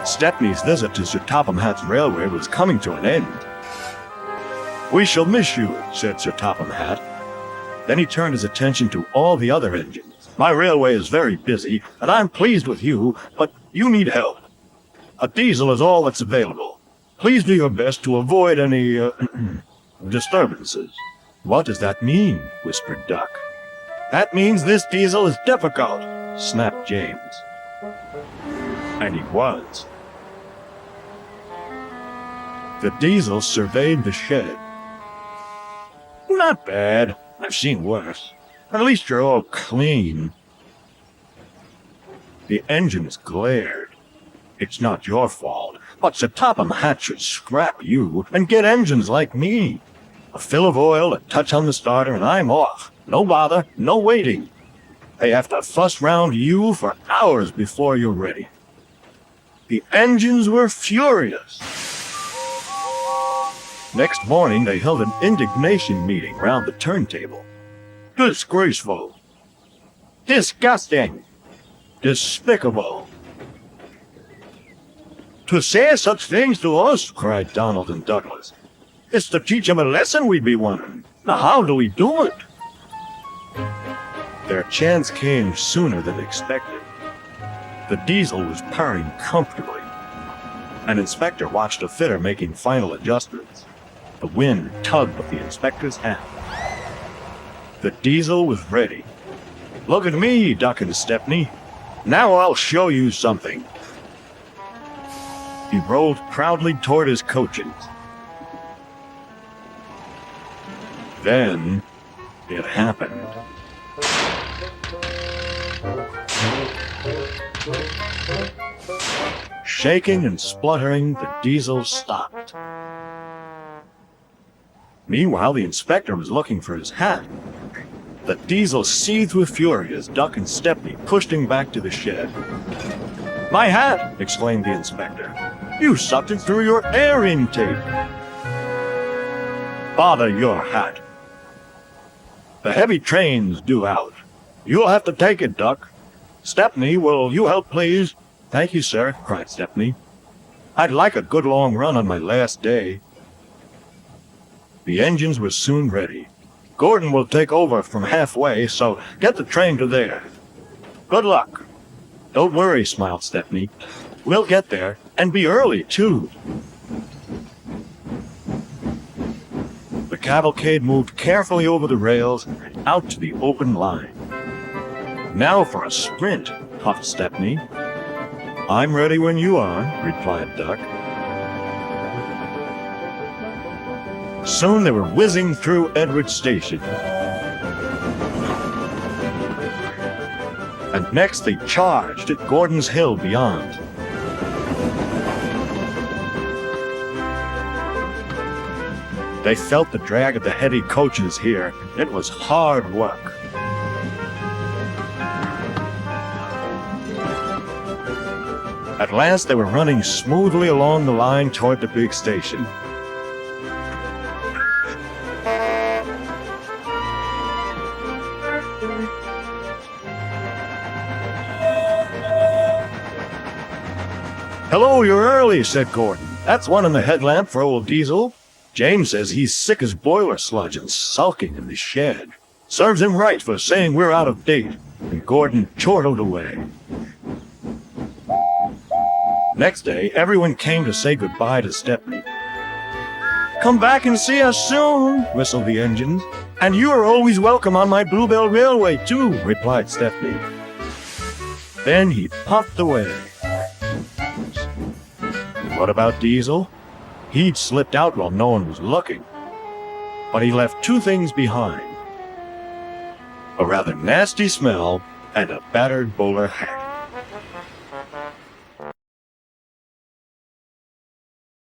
Stepney's visit to Sir Topham Hatt's railway was coming to an end. "We shall miss you," said Sir Topham Hatt. Then he turned his attention to all the other engines. "My railway is very busy, and I'm pleased with you, but you need help. A diesel is all that's available. Please do your best to avoid any, disturbances." "What does that mean?" whispered Duck. "That means this diesel is difficult," snapped James. And he was. The diesel surveyed the shed. "Not bad. I've seen worse. At least you're all clean." The engines glared. "It's not your fault, but Sir Topham Hatt should scrap you and get engines like me. A fill of oil, a touch on the starter, and I'm off. No bother, no waiting. They have to fuss round you for hours before you're ready." The engines were furious. Next morning, they held an indignation meeting round the turntable. "Disgraceful! Disgusting! Despicable! To say such things to us," cried Donald and Douglas. "It's to teach him a lesson we'd be wanting. Now how do we do it?" Their chance came sooner than expected. The diesel was purring comfortably. An inspector watched a fitter making final adjustments. The wind tugged at the inspector's hat. The diesel was ready. "Look at me, Duck and Stepney. Now I'll show you something." He rolled proudly toward his coaches. Then it happened. Shaking and spluttering, the diesel stopped. Meanwhile, the inspector was looking for his hat. The diesel seethed with fury as Duck and Stepney pushed him back to the shed. "My hat!" exclaimed the inspector. "You sucked it through your air intake." "Bother your hat. The heavy train's due out. You'll have to take it, Duck. Stepney, will you help, please?" "Thank you, sir," cried Stepney. "I'd like a good long run on my last day." The engines were soon ready. "Gordon will take over from halfway, so get the train to there." "Good luck." "Don't worry," smiled Stepney. "We'll get there, and be early, too." The cavalcade moved carefully over the rails and out to the open line. "Now for a sprint," puffed Stepney. "I'm ready when you are," replied Duck. Soon they were whizzing through Edward Station. And next they charged at Gordon's Hill beyond. They felt the drag of the heavy coaches here. It was hard work. At last they were running smoothly along the line toward the big station. "Hello, you're early," said Gordon. "That's one in the headlamp for old Diesel. James says he's sick as boiler sludge and sulking in the shed. Serves him right for saying we're out of date." And Gordon chortled away. Next day, everyone came to say goodbye to Stepney. "Come back and see us soon," whistled the engines. "And you are always welcome on my Bluebell Railway, too," replied Stepney. Then he puffed away. What about Diesel? He'd slipped out while no one was looking. But he left two things behind: a rather nasty smell and a battered bowler hat.